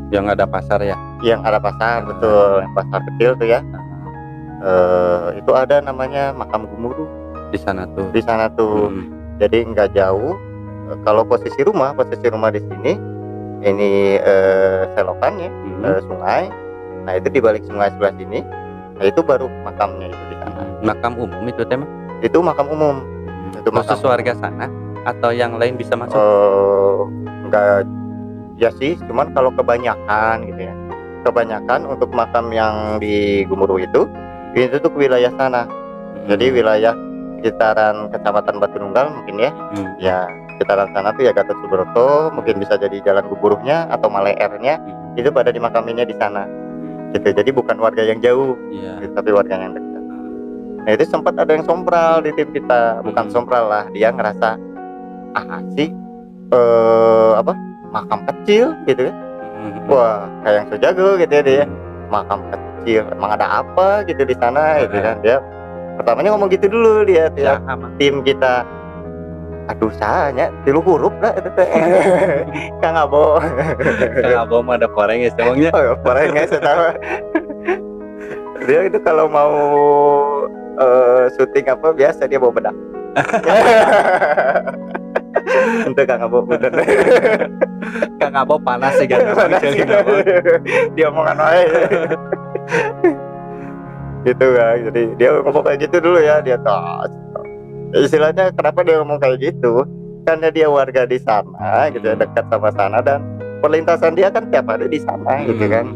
Yang ada pasar ya. Yang ada pasar, betul, yang pasar kecil tuh ya. Itu ada namanya makam Gumuruh Di sana tuh. di sana tuh. Jadi nggak jauh. Kalau posisi rumah di sini ini selokan ya, sungai. Nah itu di balik sungai sebelah sini. Nah itu baru makamnya itu di sana. Makam umum itu tema? Itu makam umum. Itu khusus warga sana atau yang lain bisa masuk? Enggak, ya sih. Cuman kalau kebanyakan gitu ya. Kebanyakan untuk makam yang di Gumuruh itu tuh ke wilayah sana. Jadi wilayah sekitaran Kecamatan Batu Nunggal mungkin ya. Ya sekitaran sana tuh ya Gatot Subroto, mungkin bisa jadi Jalan Gumuruhnya atau Maleernya, itu pada dimakaminnya di sana. Gitu. Jadi bukan warga yang jauh, gitu, tapi warga yang dekat. Nah itu sempat ada yang sompral di tim kita, bukan sompral lah, dia ngerasa sih makam kecil gitu ya. Wah kayak yang sejago gitu ya dia, makam kecil, emang ada apa gitu di sana gitu kan. Dia pertamanya ngomong gitu dulu dia tim kita. Aduh sahanya tilu huruf lah itu teh. Kang Abo mah ada koreng ya semangnya. Oh, koreng ya saya tahu. Dia itu kalau mau syuting apa biasa dia bawa bedak. Untuk Kang Abo bener. Kang Abo panas sih kan. Dia omongan wae. Gitu kan. Jadi dia ngomong kayak gitu dulu ya, dia istilahnya kenapa dia ngomong kayak gitu, karena dia warga di sana gitu ya, dekat sama sana, dan perlintasan dia kan tiap hari di sana gitu kan.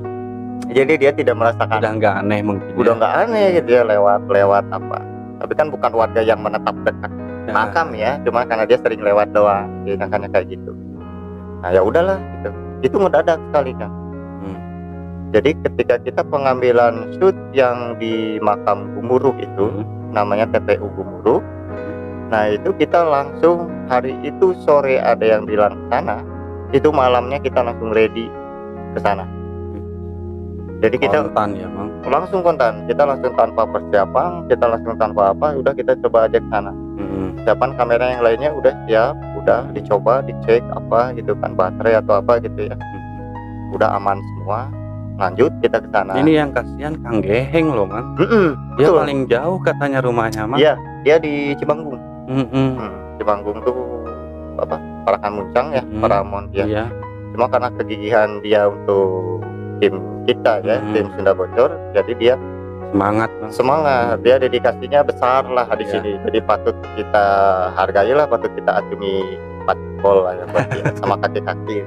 Jadi dia tidak merasakan, udah nggak aneh mungkin, udah nggak aneh gitu ya, lewat apa, tapi kan bukan warga yang menetap dekat makam ya, cuma karena dia sering lewat doang, makanya kayak gitu. Nah ya udahlah gitu, itu mendadak sekali kan. Jadi ketika kita pengambilan shoot yang di makam Gumuruh itu namanya TPU Gumuruh. Nah itu kita langsung hari itu sore ada yang bilang ke sana, itu malamnya kita langsung ready ke sana. Jadi kita kontan ya bang, langsung kontan, kita langsung tanpa persiapan, kita langsung tanpa apa, udah kita coba aja ke sana. Persiapan kamera yang lainnya udah siap, udah dicoba, dicek apa gitu kan, baterai atau apa gitu ya, udah aman semua. Lanjut kita ke sana. Ini yang kasihan Kang Geheng loh man. Dia betul. Paling jauh katanya rumahnya mah. Iya, dia di Cibanggung. Cibanggung tuh apa? Parakan Muncang ya, Paramount ya. Iya. Cuma karena kegigihan dia untuk tim kita ya, tim Sunda Bocor, jadi dia semangat. Dia dedikasinya besar lah di sini. Jadi patut kita hargai lah, patut kita acungi patpol lah ya buat dia, sama kaki-kaki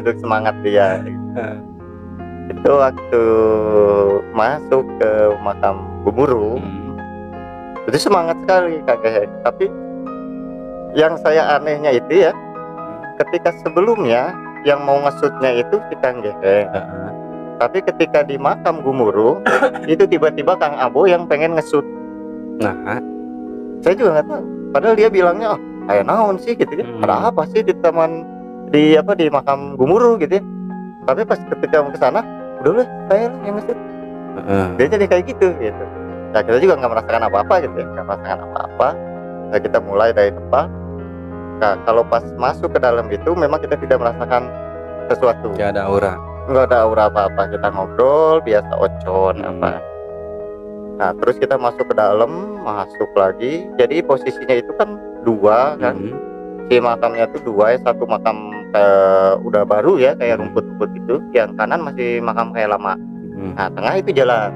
untuk semangat dia. Itu waktu masuk ke makam Gumuruh itu semangat sekali Kak Geheng. Tapi yang saya anehnya itu ya, ketika sebelumnya yang mau ngesutnya itu si Kang Geheng, tapi ketika di makam Gumuruh itu tiba-tiba Kang Abo yang pengen ngesut. Nah saya juga nggak tahu, padahal dia bilangnya kayak naon sih gitu ya, ada apa sih di taman di makam Gumuruh gitu ya. Tapi pas ketika mau ke sana, udah lah saya lah yang ngesut. Dia jadi kayak gitu. Nah kita juga nggak merasakan apa-apa gitu ya, nggak merasakan apa-apa. Nah kita mulai dari depan. Nah kalau pas masuk ke dalam itu memang kita tidak merasakan sesuatu. Nggak ada aura. Nggak ada aura apa-apa. Kita ngobrol biasa ocon apa. Nah terus kita masuk ke dalam, masuk lagi. Jadi posisinya itu kan dua kan. Si makamnya tuh dua, satu makam udah baru ya, kayak rumput-rumput gitu. Yang kanan masih makam kayak lama. Nah tengah itu jalan.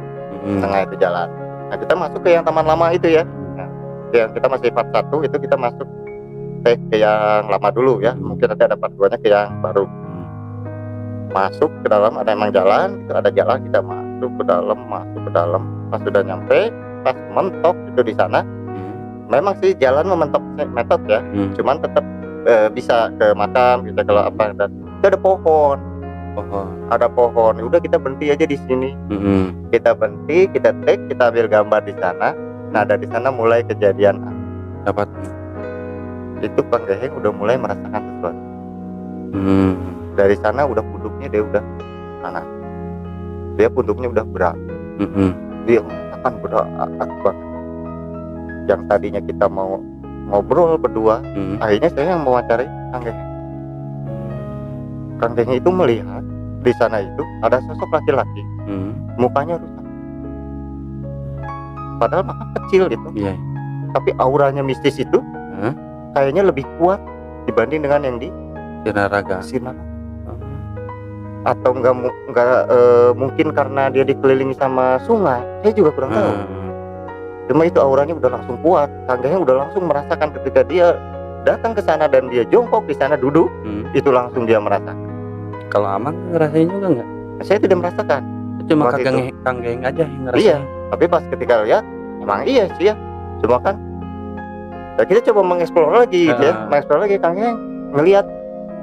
Nah kita masuk ke yang taman lama itu ya. Nah, yang kita masih part 1 itu kita masuk ke yang lama dulu ya. Mungkin nanti ada part 2-nya ke yang baru. Masuk ke dalam, ada emang jalan, itu ada jalan, kita masuk ke dalam. Pas sudah nyampe, pas mentok itu di sana. Memang sih jalan mementok metode ya. Cuman tetap bisa ke makam, bisa kalau apa, dan itu ada pohon. Ada pohon. Udah kita berhenti aja di sini. Kita berhenti, kita take, kita ambil gambar di sana. Nah dari sana mulai kejadian dapat itu Kang Geheng udah mulai merasakan sesuatu. Dari sana udah punduknya dia udah panas. Dia punduknya udah berat. Dia merasakan berat banget. Yang tadinya kita mau ngobrol berdua, akhirnya saya yang mewawancari Kang Geheng. Kang Geheng itu melihat di sana itu ada sosok laki-laki, mukanya rusak. Padahal makam kecil gitu, tapi auranya mistis itu kayaknya lebih kuat dibanding dengan yang di Sinaraga. Atau enggak mungkin karena dia dikelilingi sama sungai, saya juga kurang tahu. Cuma itu auranya udah langsung kuat. Kang Geheng udah langsung merasakan ketika dia datang ke sana dan dia jongkok di sana duduk, itu langsung dia merasakan. Kalau Amang ngerasain juga nggak? Saya tidak merasakan. Cuma Kang Geheng aja yang ngerasain. Iya, tapi pas ketika lihat, emang iya sih ya. Cuma kan, ya kita coba mengeksplor lagi, gitu ya. Mengeksplor lagi Kang Geheng ngelihat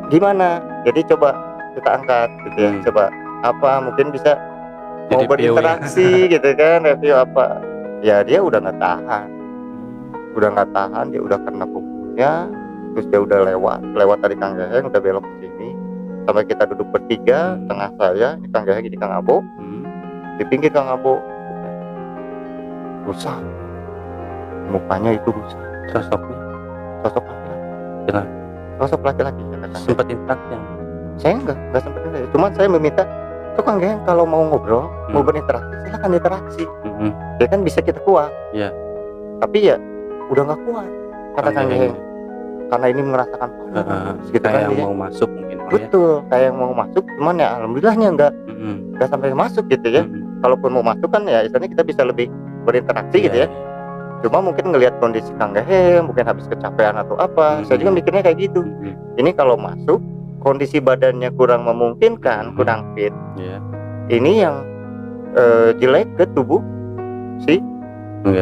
gimana. Jadi coba kita angkat, gitu ya. Coba apa mungkin bisa jadi mau berinteraksi, gitu kan, review apa. Ya dia udah nggak tahan, dia udah kena pukulnya, terus dia udah lewat dari Kang Geheng, udah belok ke sini, sampai kita duduk bertiga, tengah saya, ini Kang Geheng, ini Kang Abo, di pinggir Kang Abo, rusak, mukanya itu rusak, sosok laki-laki, sosok laki-laki, sempat interaksi. Saya nggak sempat interaksi, cuman saya meminta, Kang Geheng kalau mau ngobrol, mau berinteraksi, silakan interaksi. Ya kan bisa kita kuat. Iya. Tapi ya udah nggak kuat kata Kang Geheng. Karena ini merasakan gitu kayak yang mau masuk mungkin. Betul, kayak yang mau masuk, cuman ya alhamdulillahnya nggak sampai masuk gitu ya. Kalaupun mau masuk kan ya istilahnya kita bisa lebih berinteraksi gitu ya. Cuma mungkin ngelihat kondisi Kang Geheng, mungkin habis kecapean atau apa. Saya juga mikirnya kayak gitu. Ini kalau masuk kondisi badannya kurang memungkinkan, kurang fit. Ini yang jelek ke tubuh si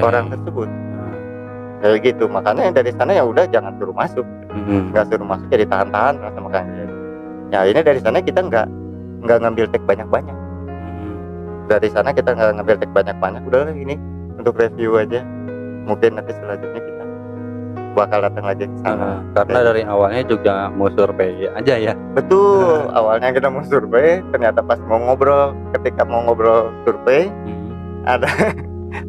orang tersebut. Kayak gitu, makanya dari sana ya udah jangan suruh masuk. Nggak suruh masuk ya ditahan-tahan sama Kang Geheng. Ya ini dari sana kita nggak ngambil tek banyak-banyak. Dari sana kita nggak ngambil tek banyak-banyak. Udah ini untuk review aja. Mungkin nanti selanjutnya kita bakal datang lagi ke sana. Karena dari awalnya juga mau survei aja ya. Betul, awalnya kita mau survei, ternyata pas mau ngobrol, ketika mau ngobrol survei, ada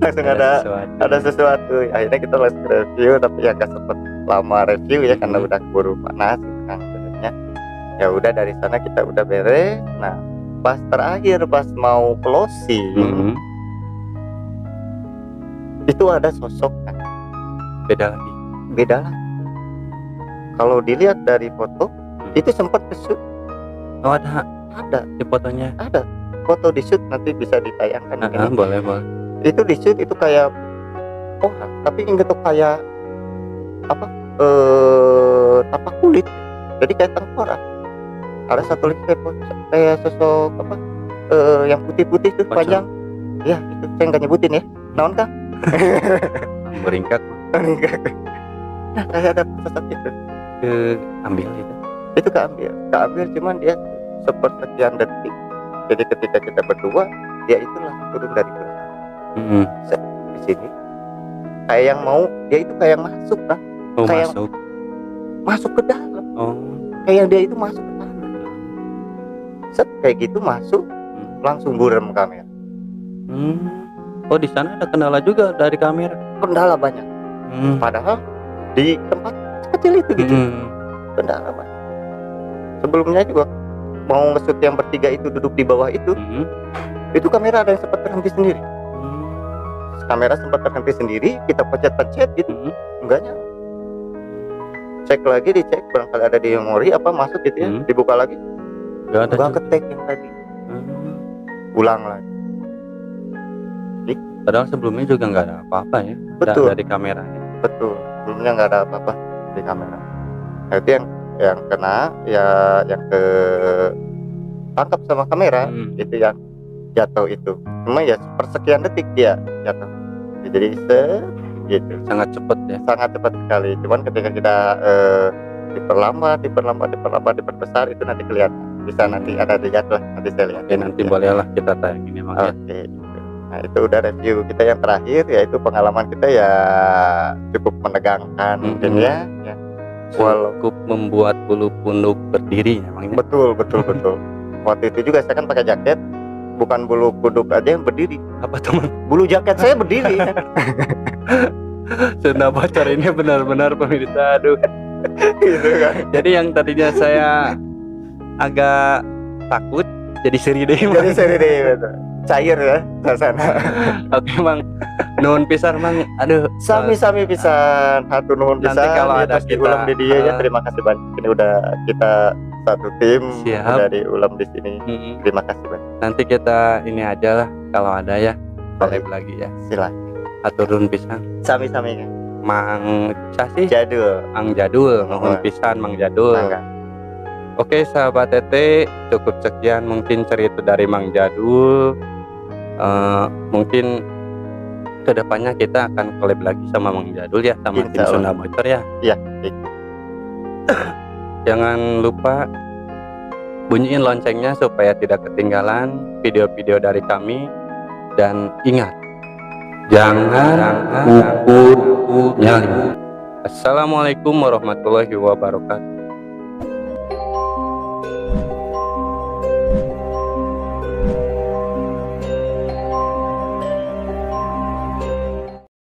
langsung ada sesuatu. Akhirnya kita langsung review, tapi ya gak sempet lama review ya karena udah keburu panas kan sebenarnya. Ya udah dari sana kita udah beres. Nah, pas terakhir pas mau closing, itu ada sosok kan. Beda lagi. Kalau dilihat dari foto, itu sempat kesut. Oh ada di fotonya. Ada foto di shoot, nanti bisa ditayangkan. Boleh. Itu di shoot itu kayak tapi enggak tuh kayak apa? Tapak kulit. Jadi kayak tengkorak. Ada satu lagi kayak sosok apa? Yang putih-putih tuh panjang. Ya itu saya nggak nyebutin ya. Naon kah? Beringkat. Nah, kayak ada sosok itu ambil itu. Itu keambil cuman dia sepersekian detik. Jadi ketika kita berdua, dia itu langsung turun dari belakang. Di sini kayak yang mau, dia itu kayak yang masuk kan? Kayak masuk ke dalam. Kayak yang dia itu masuk ke dalam. Kayak gitu masuk, langsung buram kamera. Oh di sana ada kendala juga dari kamera? Kendala banyak. Padahal di tempat kecil itu gitu. Kendala banyak. Sebelumnya juga mau nge-shoot yang bertiga itu duduk di bawah itu kamera ada yang sempat terhenti sendiri. Kamera sempat terhenti sendiri, kita pencet gitu, enggak nyala. Cek lagi, dicek barangkali ada di memori apa masuk gitu ya, dibuka lagi, enggak ketek yang tadi. Ulang lagi. Padahal sebelumnya juga nggak ada apa-apa ya. Betul. Dari kameranya. Betul. Sebelumnya nggak ada apa-apa di kamera. Nah, itu yang kena, ya yang ke tangkap sama kamera, itu yang jatuh itu. Cuma ya persekian detik dia jatuh. Jadi gitu. Sangat cepat ya. Sangat cepat sekali. Cuman ketika kita diperbesar itu nanti kelihatan. Bisa nanti ada dilihat lah, nanti saya lihat. Oke, nanti bolehlah kita tayangin emang ya. Nah itu udah review kita yang terakhir, yaitu pengalaman kita ya cukup menegangkan mungkin ya. Cukup membuat bulu punduk berdiri emangnya. Betul. Waktu itu juga saya kan pakai jaket, bukan bulu punduk aja yang berdiri. Apa teman? Bulu jaket saya berdiri. Sudah bocor ini benar-benar pemirsa, aduh. Gitu kan. Jadi yang tadinya saya agak takut jadi seri deh. Jadi seri deh betul. cair ya suasana. Oke Mang, nuhun pisan Mang. Aduh, Sami-sami pisan, hatur nuhun Nanti pisan. kalau Ya, ada terus kita, diulang di dia ya. Terima kasih banyak. Ini udah kita satu tim Siap. udah diulang di sini. Terima kasih banyak. nanti kita ini aja lah kalau ada ya collab lagi ya. Silakan. Hatur nuhun pisan. Sami-sami kan. Mang Casi, Jadul. Mang Jadul, nuhun pisan Mang Jadul. Mangga. Oke sahabat Tete, cukup sekian mungkin cerita dari Mang Jadul. Mungkin kedepannya kita akan collab lagi sama Mang Jadul ya, sama tim Insya Allah. Sunda Bocor ya. Iya, baik. Jangan lupa bunyiin loncengnya supaya tidak ketinggalan video-video dari kami. Dan ingat, jangan ukur nyali. Assalamualaikum warahmatullahi wabarakatuh.